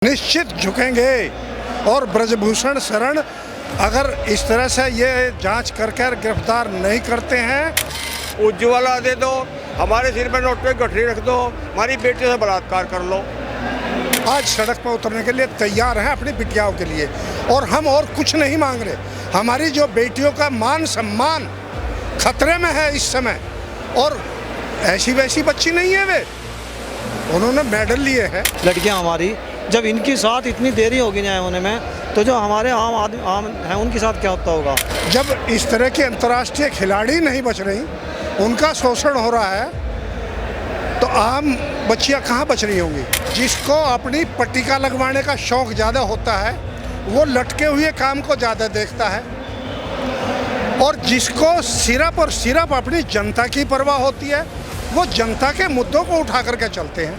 निश्चित झुकेंगे। और ब्रजभूषण शरण अगर इस तरह से ये जांच करके गिरफ्तार नहीं करते हैं, उज्ज्वला दे दो, हमारे सिर पर नोट पे गठरी रख दो, हमारी बेटी से बलात्कार कर लो। आज सड़क पर उतरने के लिए तैयार हैं अपनी बिटियाओं के लिए, और हम और कुछ नहीं मांग रहे। हमारी जो बेटियों का मान सम्मान खतरे में है इस समय, और ऐसी वैसी बच्ची नहीं है वे, उन्होंने मेडल लिए हैं। लड़कियां हमारी जब इनके साथ इतनी देरी होगी न्याय होने में, तो जो हमारे आम हैं उनके साथ क्या होता होगा। जब इस तरह के अंतर्राष्ट्रीय खिलाड़ी नहीं बच रही, उनका शोषण हो रहा है, तो आम बच्चियां कहाँ बच रही होंगी। जिसको अपनी पट्टिका लगवाने का शौक ज़्यादा होता है वो लटके हुए काम को ज़्यादा देखता है, और जिसको सिर्फ और सिर्फ अपनी जनता की परवाह होती है वो जनता के मुद्दों को उठा करके चलते हैं।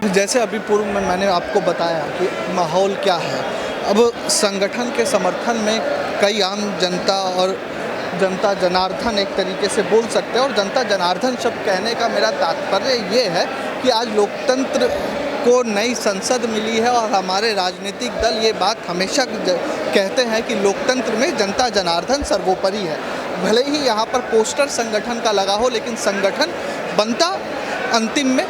जैसे अभी पूर्व में मैंने आपको बताया कि माहौल क्या है। अब संगठन के समर्थन में कई आम जनता और जनता जनार्दन एक तरीके से बोल सकते हैं, और जनता जनार्दन शब्द कहने का मेरा तात्पर्य ये है कि आज लोकतंत्र को नई संसद मिली है, और हमारे राजनीतिक दल ये बात हमेशा कहते हैं कि लोकतंत्र में जनता जनार्दन सर्वोपरि है। भले ही यहाँ पर पोस्टर संगठन का लगा हो, लेकिन संगठन बनता अंतिम में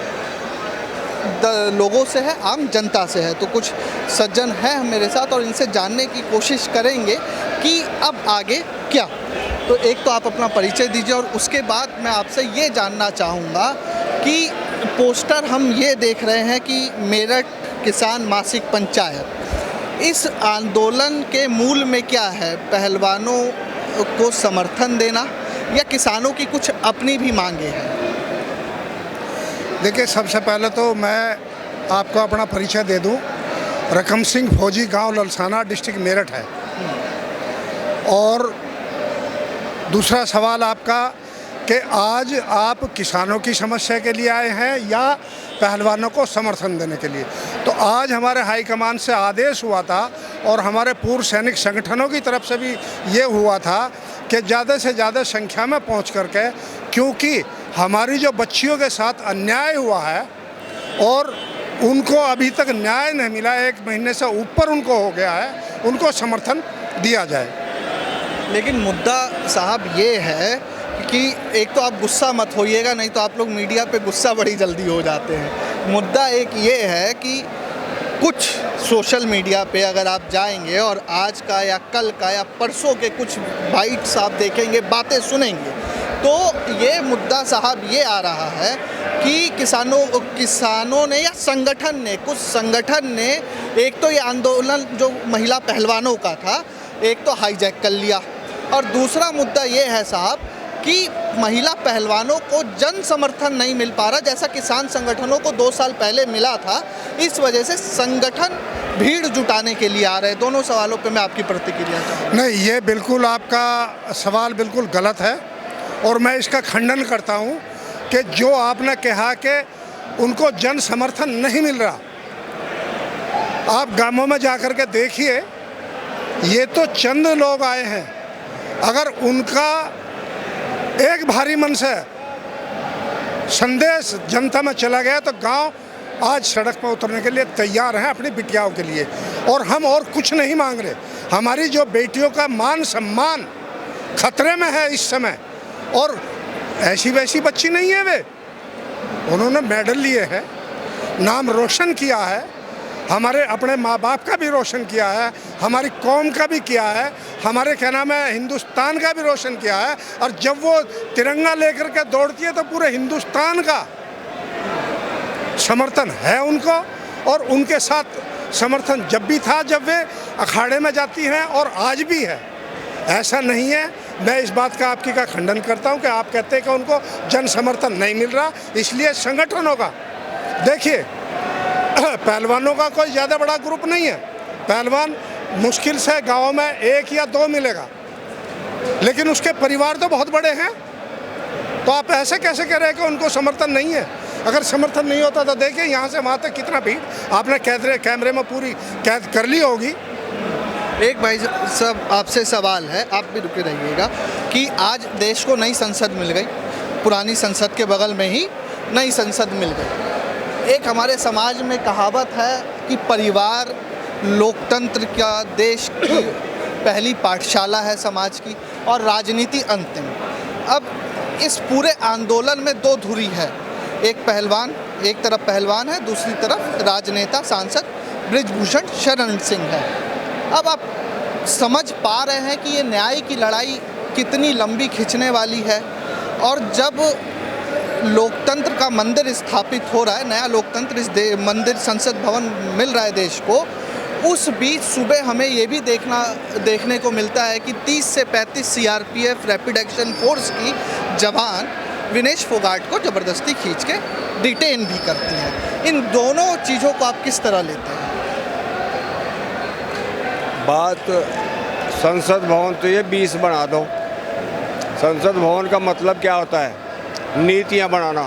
लोगों से है, आम जनता से है। तो कुछ सज्जन हैं मेरे साथ और इनसे जानने की कोशिश करेंगे कि अब आगे क्या। तो एक तो आप अपना परिचय दीजिए, और उसके बाद मैं आपसे ये जानना चाहूँगा कि पोस्टर हम ये देख रहे हैं कि मेरठ किसान मासिक पंचायत, इस आंदोलन के मूल में क्या है? पहलवानों को समर्थन देना या किसानों की कुछ अपनी भी मांगे हैं? देखिए, सबसे पहले तो मैं आपको अपना परिचय दे दूं। रकम सिंह फौजी, गांव ललसाना, डिस्ट्रिक्ट मेरठ है। और दूसरा सवाल आपका कि आज आप किसानों की समस्या के लिए आए हैं या पहलवानों को समर्थन देने के लिए। तो आज हमारे हाईकमान से आदेश हुआ था, और हमारे पूर्व सैनिक संगठनों की तरफ से भी ये हुआ था कि ज़्यादा से ज़्यादा संख्या में पहुंच करके, क्योंकि हमारी जो बच्चियों के साथ अन्याय हुआ है और उनको अभी तक न्याय नहीं मिला, 1 महीने से ऊपर उनको हो गया है, उनको समर्थन दिया जाए। लेकिन मुद्दा साहब ये है कि एक तो आप गुस्सा मत होइएगा, नहीं तो आप लोग मीडिया पे गुस्सा बड़ी जल्दी हो जाते हैं। मुद्दा एक ये है कि कुछ सोशल मीडिया पे अगर आप जाएंगे और आज का या कल का या परसों के कुछ बाइट्स आप देखेंगे, बातें सुनेंगे, तो ये मुद्दा साहब ये आ रहा है कि किसानों ने या संगठन ने, कुछ संगठन ने एक तो ये आंदोलन जो महिला पहलवानों का था, एक तो हाईजैक कर लिया, और दूसरा मुद्दा ये है साहब कि महिला पहलवानों को जन समर्थन नहीं मिल पा रहा, जैसा किसान संगठनों को 2 साल पहले मिला था। इस वजह से संगठन भीड़ जुटाने के लिए आ रहे हैं। दोनों सवालों पे मैं आपकी प्रतिक्रिया चाहूँगा। नहीं, ये बिल्कुल आपका सवाल बिल्कुल गलत है, और मैं इसका खंडन करता हूँ कि जो आपने कहा कि उनको जन समर्थन नहीं मिल रहा, आप गांवों में जाकर के देखिए, ये तो चंद लोग आए हैं। अगर उनका एक भारी मन से संदेश जनता में चला गया तो गांव आज सड़क पर उतरने के लिए तैयार हैं अपनी बिटियाओं के लिए, और हम और कुछ नहीं मांग रहे। हमारी जो बेटियों का मान सम्मान खतरे में है इस समय, और ऐसी वैसी बच्ची नहीं है वे, उन्होंने मेडल लिए हैं, नाम रोशन किया है, हमारे अपने माँ बाप का भी रोशन किया है, हमारी कौम का भी किया है, हमारे क्या नाम है हिंदुस्तान का भी रोशन किया है। और जब वो तिरंगा लेकर के दौड़ती है तो पूरे हिंदुस्तान का समर्थन है उनको, और उनके साथ समर्थन जब भी था जब वे अखाड़े में जाती हैं, और आज भी है। ऐसा नहीं है। मैं इस बात का आपकी का खंडन करता हूं कि आप कहते हैं कि उनको जन समर्थन नहीं मिल रहा, इसलिए संगठनों का देखिए, पहलवानों का कोई ज़्यादा बड़ा ग्रुप नहीं है। पहलवान मुश्किल से गाँव में 1 या 2 मिलेगा, लेकिन उसके परिवार तो बहुत बड़े हैं। तो आप ऐसे कैसे कह रहे हैं कि उनको समर्थन नहीं है? अगर समर्थन नहीं होता तो देखिए यहाँ से वहाँ तक कितना भीड़ आपने कैमरे में पूरी कैद कर ली होगी। एक भाई साहब आपसे सवाल है, आप भी रुके रहिएगा, कि आज देश को नई संसद मिल गई, पुरानी संसद के बगल में ही नई संसद मिल गई। एक हमारे समाज में कहावत है कि परिवार लोकतंत्र का देश की पहली पाठशाला है समाज की, और राजनीति अंतिम। अब इस पूरे आंदोलन में दो धुरी है, एक तरफ पहलवान है, दूसरी तरफ राजनेता सांसद बृजभूषण शरण सिंह है। अब आप समझ पा रहे हैं कि ये न्याय की लड़ाई कितनी लंबी खिंचने वाली है, और जब लोकतंत्र का मंदिर स्थापित हो रहा है, नया लोकतंत्र इस मंदिर संसद भवन मिल रहा है देश को, उस बीच सुबह हमें ये भी देखने को मिलता है कि 30 से 35 सीआरपीएफ रैपिड एक्शन फोर्स की जवान विनेश फोगाट को ज़बरदस्ती खींच के डिटेन भी करती हैं। इन दोनों चीज़ों को आप किस तरह लेते हैं? बात संसद भवन तो ये 20 बना दो। संसद भवन का मतलब क्या होता है? नीतियां बनाना।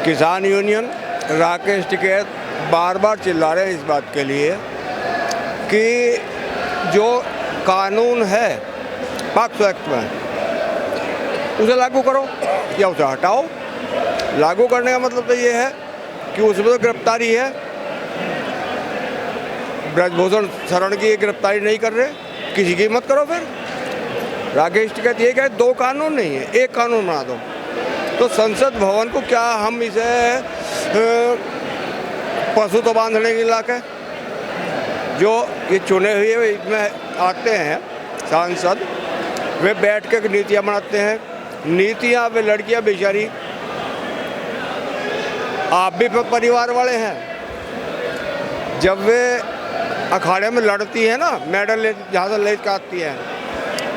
किसान यूनियन, राकेश टिकैत बार बार चिल्ला रहे हैं इस बात के लिए कि जो कानून है पॉक्सो एक्ट में, उसे लागू करो या उसे हटाओ। लागू करने का मतलब तो ये है कि उसमें तो गिरफ्तारी है, बृजभूषण शरण की गिरफ्तारी नहीं कर रहे, किसी की मत करो। फिर राकेश टिकैत ये कहे 2 कानून नहीं है, 1 कानून बना दो। तो संसद भवन को क्या हम इसे पशु तो बांधने के लायक है? जो ये चुने हुए इसमें आते हैं सांसद, वे बैठ के नीतियाँ बनाते हैं। नीतियाँ वे लड़कियाँ बेचारी, आप भी परिवार वाले हैं, जब वे अखाड़े में लड़ती है ना, मेडल जहाँ से ले आती है,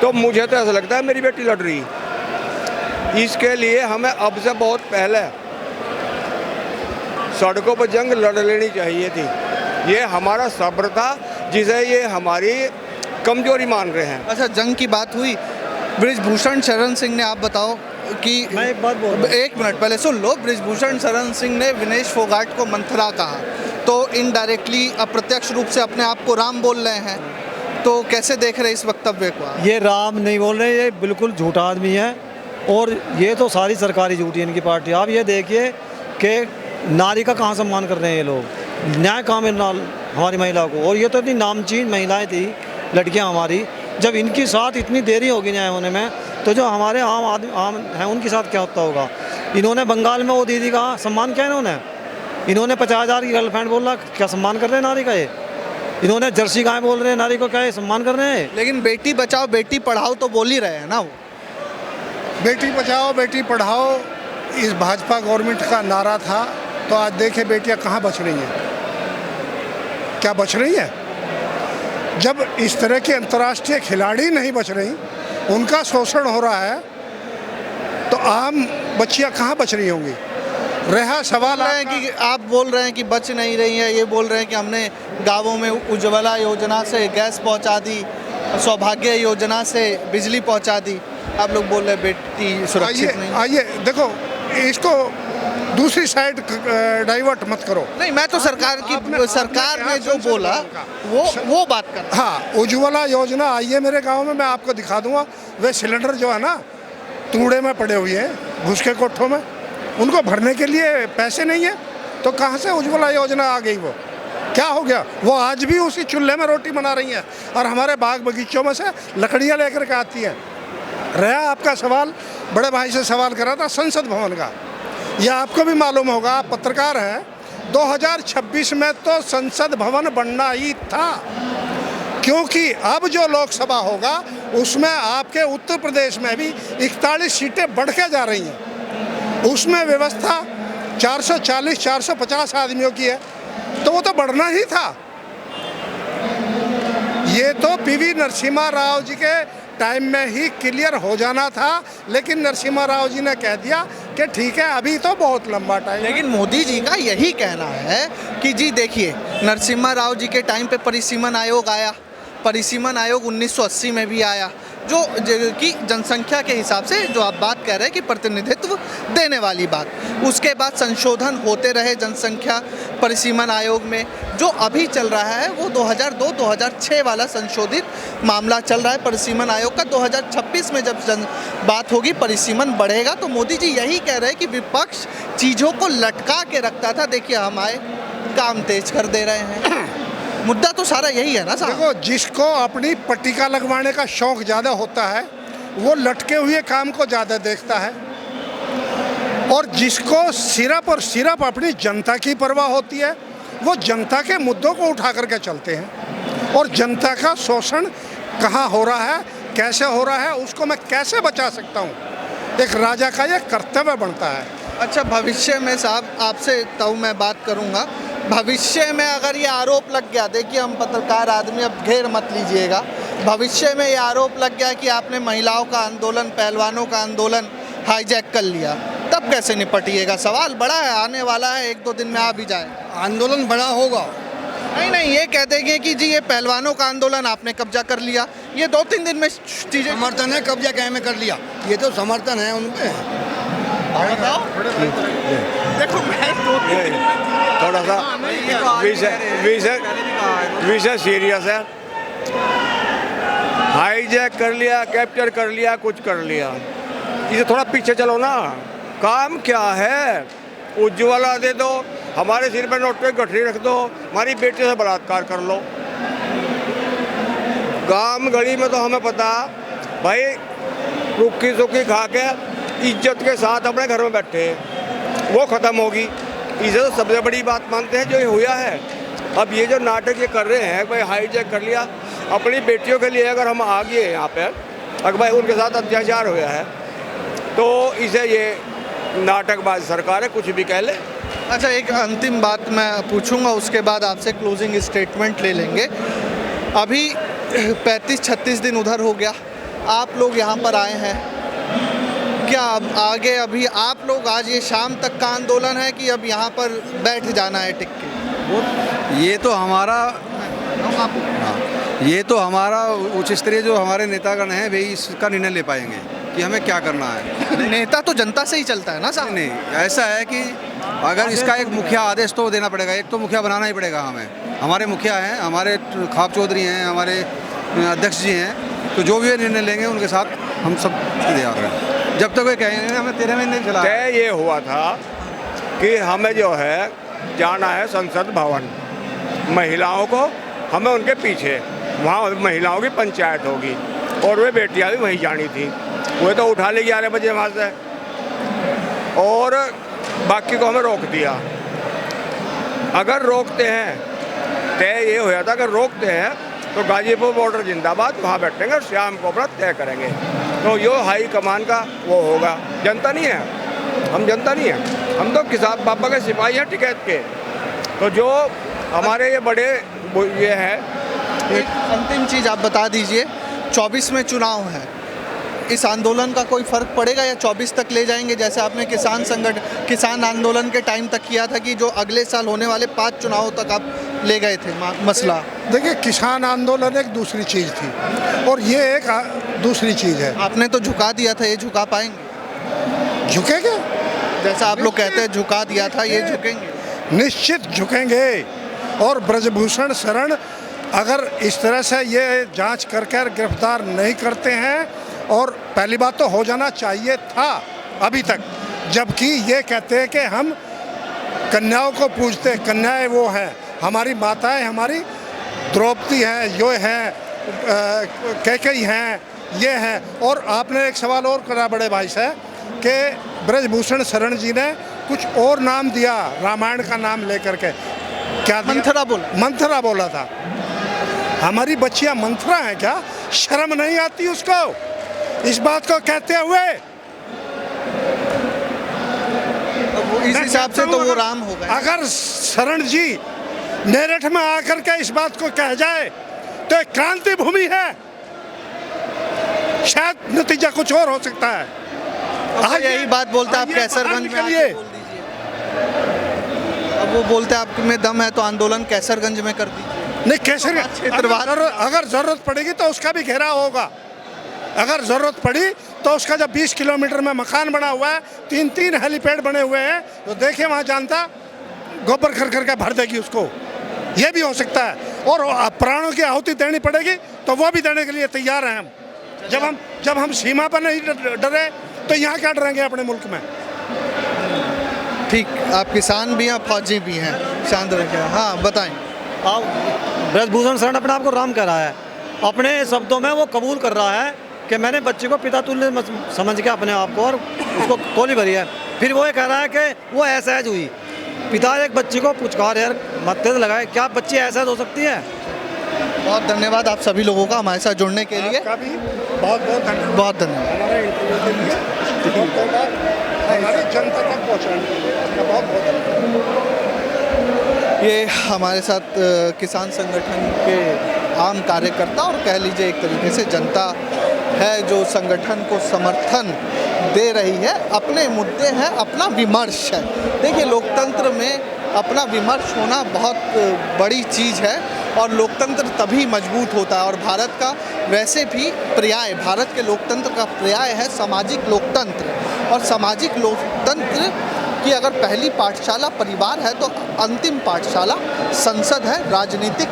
तो मुझे तो ऐसा लगता है मेरी बेटी लड़ रही। इसके लिए हमें अब से बहुत पहले सड़कों पर जंग लड़ लेनी चाहिए थी। ये हमारा सब्र था जिसे ये हमारी कमजोरी मान रहे हैं। अच्छा, जंग की बात हुई, बृजभूषण शरण सिंह ने, आप बताओ कि मैं एक बात बोल, 1 मिनट पहले सुन लो। बृजभूषण शरण सिंह ने विनेश फोगाट को मंथरा कहा, तो इनडायरेक्टली अप्रत्यक्ष रूप से अपने आप को राम बोल रहे हैं। तो कैसे देख रहे इस वक्तव्य को आप? ये राम नहीं बोल रहे, ये बिल्कुल झूठा आदमी है, और ये तो सारी सरकारी झूठी है इनकी पार्टी। आप ये देखिए कि नारी का कहाँ सम्मान कर रहे हैं ये लोग, न्याय कहाँ मिल रहा हमारी महिला को। और ये तो इतनी नामचीन महिलाएं थी, लड़कियां हमारी, जब इनके साथ इतनी देरी होगी न्याय होने में, तो जो हमारे आम हैं उनके साथ क्या होता होगा। इन्होंने बंगाल में वो दीदी का सम्मान किया, इन्होंने 50,000 की गर्लफ्रेंड बोला, क्या सम्मान कर रहे हैं नारी का? ये इन्होंने जर्सी गाय बोल रहे हैं नारी को, क्या ये सम्मान कर रहे हैं? लेकिन बेटी बचाओ बेटी पढ़ाओ तो बोल ही रहे हैं ना वो। बेटी बचाओ बेटी पढ़ाओ इस भाजपा गवर्नमेंट का नारा था, तो आज देखें बेटियां कहाँ बच रही हैं, क्या बच रही हैं? जब इस तरह के अंतर्राष्ट्रीय खिलाड़ी नहीं बच रही, उनका शोषण हो रहा है, तो आम बच्चियां कहाँ बच रही होंगी? रहा सवाल है कि आप बोल रहे हैं कि बच नहीं रही है, ये बोल रहे हैं कि हमने गांवों में उज्ज्वला योजना से गैस पहुंचा दी, सौभाग्य योजना से बिजली पहुंचा दी, आप लोग बोल रहे हैं बेटी सुरक्षित नहीं। आइए देखो, इसको दूसरी साइड डाइवर्ट मत करो। नहीं, मैं तो सरकार ने जो बोला वो बात कर। हाँ, उज्ज्वला योजना आई है मेरे गांव में, मैं आपको दिखा दूंगा। वे सिलेंडर जो है ना, तूड़े में पड़े हुए हैं, घुस के कोठों में, उनको भरने के लिए पैसे नहीं है, तो कहाँ से उज्ज्वला योजना आ गई? वो क्या हो गया? वो आज भी उसी चूल्हे में रोटी बना रही हैं, और हमारे बाग बगीचों में से लकड़ियाँ लेकर के आती हैं। रहा आपका सवाल, बड़े भाई से सवाल करा था संसद भवन का, यह आपको भी मालूम होगा, आप पत्रकार हैं, 2026 में तो संसद भवन बनना ही था, क्योंकि अब जो लोकसभा होगा उसमें आपके उत्तर प्रदेश में भी 41 सीटें बढ़ के जा रही हैं। उसमें व्यवस्था 440-450 आदमियों की है, तो वो तो बढ़ना ही था। ये तो पीवी नरसिम्हा राव जी के टाइम में ही क्लियर हो जाना था, लेकिन नरसिम्हा राव जी ने कह दिया कि ठीक है अभी तो बहुत लंबा टाइम। लेकिन मोदी जी का यही कहना है कि जी देखिए, नरसिम्हा राव जी के टाइम पे परिसीमन आयोग आया, परिसीमन आयोग 1980 में भी आया, कि जनसंख्या के हिसाब से जो आप बात कह रहे हैं कि प्रतिनिधित्व देने वाली बात, उसके बाद संशोधन होते रहे जनसंख्या परिसीमन आयोग में। जो अभी चल रहा है वो 2002-2006 वाला संशोधित मामला चल रहा है परिसीमन आयोग का। 2026 में जब बात होगी परिसीमन बढ़ेगा, तो मोदी जी यही कह रहे हैं कि विपक्ष चीज़ों को लटका के रखता था, देखिए हम आए काम तेज कर दे रहे हैं। मुद्दा तो सारा यही है ना साहब। देखो, जिसको अपनी पट्टिका लगवाने का शौक ज़्यादा होता है वो लटके हुए काम को ज़्यादा देखता है, और जिसको सिर्फ और सिर्फ अपनी जनता की परवाह होती है वो जनता के मुद्दों को उठा करके चलते हैं। और जनता का शोषण कहाँ हो रहा है, कैसे हो रहा है, उसको मैं कैसे बचा सकता हूँ, एक राजा का ये कर्तव्य बनता है। अच्छा, भविष्य में साहब आपसे तब मैं बात करूंगा, भविष्य में अगर ये आरोप लग गया, देखिए हम पत्रकार आदमी, अब घेर मत लीजिएगा, भविष्य में ये आरोप लग गया कि आपने महिलाओं का आंदोलन, पहलवानों का आंदोलन हाईजैक कर लिया, तब कैसे निपटिएगा? सवाल बड़ा है, आने वाला है, 1-2 दिन में आ भी जाए। आंदोलन बड़ा होगा। नहीं, ये कह देंगे कि जी ये पहलवानों का आंदोलन आपने कब्जा कर लिया, ये 2-3 दिन में चीजें। समर्थन है, कब्जा क्या में कर लिया, ये तो समर्थन है उनपे। देखो मैं थोड़ा सा विषय सीरियस है। हाईजैक कर लिया, कैप्चर कर लिया, कुछ कर लिया, इसे थोड़ा पीछे चलो ना। काम क्या है? उज्ज्वला दे दो, हमारे सिर पर नोट पे गठरी रख दो, हमारी बेटी से बलात्कार कर लो। गांव गली में तो हमें पता भाई, रुक्की सुक्की खा के इज्जत के साथ अपने घर में बैठे, वो ख़त्म होगी। इसे तो सबसे बड़ी बात मानते हैं जो ये हुआ है। अब ये जो नाटक ये कर रहे हैं भाई, हाईजैक कर लिया, अपनी बेटियों के लिए अगर हम आ गए यहाँ पे, अगर भाई उनके साथ अत्याचार हुआ है, तो इसे ये नाटकबाज सरकार है, कुछ भी कह ले। अच्छा, एक अंतिम बात मैं पूछूंगा, उसके बाद आपसे क्लोजिंग स्टेटमेंट ले लेंगे। अभी 35-36 दिन उधर हो गया, आप लोग यहाँ पर आए हैं, क्या अब आगे अभी आप लोग आज ये शाम तक का आंदोलन है कि अब यहाँ पर बैठ जाना है टिक के? ये तो हमारा ये तो हमारा उच्च स्तरीय जो हमारे नेतागण हैं वही इसका निर्णय ले पाएंगे कि हमें क्या करना है। नेता तो जनता से ही चलता है ना साहब। नहीं, ऐसा है कि अगर इसका एक मुखिया आदेश तो देना पड़ेगा, एक तो मुखिया बनाना ही पड़ेगा हमें। हमारे मुखिया हैं, हमारे खाप चौधरी हैं, हमारे अध्यक्ष जी हैं, तो जो भी निर्णय लेंगे उनके साथ हम सब तैयार हैं। जब तक वे कहेंगे हमें 13 महीने चला। तय ये हुआ था कि हमें जो है जाना है संसद भवन, महिलाओं को हमें उनके पीछे, वहाँ महिलाओं की पंचायत होगी, और वे बेटियाँ भी वहीं जानी थी। वो तो उठा ले 11 बजे वहाँ से, और बाकी को हमें रोक दिया। अगर रोकते हैं, तय ये होया था अगर रोकते हैं तो गाजीपुर बॉर्डर जिंदाबाद, वहाँ बैठेंगे और शाम को अपना तय करेंगे। तो यो हाई कमान का वो होगा, जनता नहीं है, हम जनता नहीं है, हम तो किसान बाबा के सिपाही हैं टिकैत के। तो जो हमारे ये बड़े ये है। एक अंतिम चीज़ आप बता दीजिए, 24 में चुनाव है, इस आंदोलन का कोई फ़र्क पड़ेगा या 24 तक ले जाएंगे, जैसे आपने किसान आंदोलन के टाइम तक किया था कि जो अगले साल होने वाले 5 चुनावों तक आप ले गए थे मसला? देखिए, किसान आंदोलन एक दूसरी चीज़ थी और ये एक दूसरी चीज़ है। आपने तो झुका दिया था, ये झुका पाएंगे? झुकेंगे, जैसा आप लोग कहते हैं झुका दिया था, ये झुकेंगे? निश्चित झुकेंगे। और ब्रजभूषण शरण अगर इस तरह से ये जांच करके गिरफ्तार नहीं करते हैं, और पहली बात तो हो जाना चाहिए था अभी तक, जबकि ये कहते हैं कि हम कन्याओं को पूजते हैं, कन्याएं वो हैं, हमारी माताएं, हमारी द्रौपदी हैं, यो हैं, कैकेयी हैं, ये हैं। और आपने एक सवाल और करा बड़े भाई से कि ब्रजभूषण शरण जी ने कुछ और नाम दिया, रामायण का नाम लेकर के, क्या दिया? मंथरा बोला था। हमारी बच्चियां मंथरा हैं क्या? शर्म नहीं आती उसको इस बात को कहते हुए? इस हिसाब से तो वो राम हो गए। अगर शरण जी मेरठ में आकर के इस बात को कह जाए तो एक क्रांति भूमि है, शायद नतीजा कुछ और हो सकता है। आज यही बात बोलते आप कैसरगंज में आके बोल दीजिए। अब वो बोलते आप में दम है तो आंदोलन कैसरगंज में कर दीजिए। नहीं, कैसरगंज अगर जरूरत पड़ेगी तो उसका भी घेराव होगा। अगर ज़रूरत पड़ी तो उसका जब 20 किलोमीटर में मकान बना हुआ है, 3 हेलीपैड बने हुए हैं, तो देखिए वहाँ जनता गोबर कर के भर देगी उसको। ये भी हो सकता है। और प्राणों की आहुति देनी पड़ेगी तो वो भी देने के लिए तैयार हैं हम। जब हम सीमा पर नहीं डरे तो यहाँ क्या डरेंगे अपने मुल्क में। ठीक, आप किसान भी हैं, फौजी भी हैं, शांत रखिए। हाँ बताएं। आप ब्रजभूषण शरण अपने आप को राम कह रहा है, अपने शब्दों में वो कबूल कर रहा है कि मैंने बच्चे को पिता तुल्य समझ के अपने आप को और उसको कोली भरी है। फिर वो ये कह रहा है कि वो असहज हुई। पिता एक बच्चे को पुचकार यार मत्थे से लगाए, क्या बच्ची असहज हो सकती है? बहुत धन्यवाद आप सभी लोगों का हमारे साथ जुड़ने के लिए। आपका भी बहुत धन्यवाद। बहुत धन्यवाद। हमारे इंटरव्यू के लिए हमारी जनता तक पहुँचाने के लिए आपका बहुत धन्यवाद। ये हमारे साथ किसान संगठन के आम कार्यकर्ता और कह लीजिए एक तरीके से जनता है जो संगठन को समर्थन दे रही है। अपने मुद्दे हैं, अपना विमर्श है। देखिए लोकतंत्र में अपना विमर्श होना बहुत बड़ी चीज़ है और लोकतंत्र तभी मजबूत होता है। और भारत का वैसे भी पर्याय, भारत के लोकतंत्र का पर्याय है सामाजिक लोकतंत्र। और सामाजिक लोकतंत्र की अगर पहली पाठशाला परिवार है तो अंतिम पाठशाला संसद है। राजनीतिक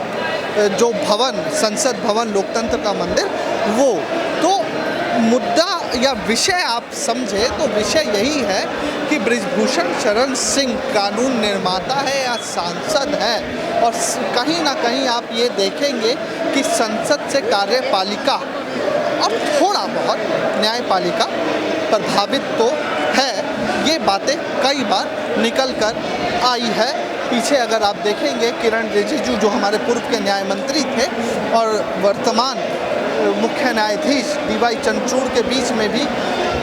जो भवन, संसद भवन, लोकतंत्र का मंदिर, वो तो मुद्दा या विषय आप समझे तो विषय यही है कि ब्रजभूषण शरण सिंह कानून निर्माता है या सांसद है। और कहीं ना कहीं आप ये देखेंगे कि संसद से कार्यपालिका और थोड़ा बहुत न्यायपालिका प्रभावित तो है। ये बातें कई बार निकल कर आई है। पीछे अगर आप देखेंगे किरण रिजिजू जो हमारे पूर्व के न्याय मंत्री थे और वर्तमान मुख्य न्यायाधीश डीवाई चंद्रचूड़ के बीच में भी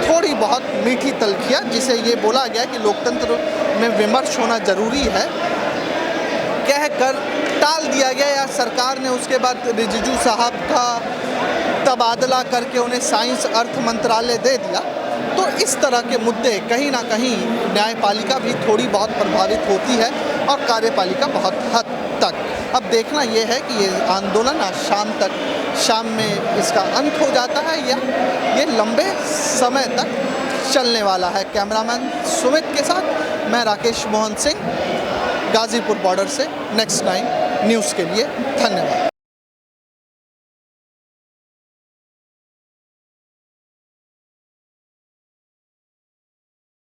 थोड़ी बहुत मीठी तलखियाँ, जिसे ये बोला गया कि लोकतंत्र में विमर्श होना जरूरी है, कहकर टाल दिया गया। या सरकार ने उसके बाद रिजिजू साहब का तबादला करके उन्हें साइंस अर्थ मंत्रालय दे दिया। तो इस तरह के मुद्दे कहीं ना कहीं न्यायपालिका भी थोड़ी बहुत प्रभावित होती है और कार्यपालिका बहुत हद तक। अब देखना यह है कि ये आंदोलन आज शाम में इसका अंत हो जाता है या ये लंबे समय तक चलने वाला है। कैमरामैन सुमित के साथ मैं राकेश मोहन सिंह, गाजीपुर बॉर्डर से, नेक्स्ट 9 न्यूज़ के लिए। धन्यवाद।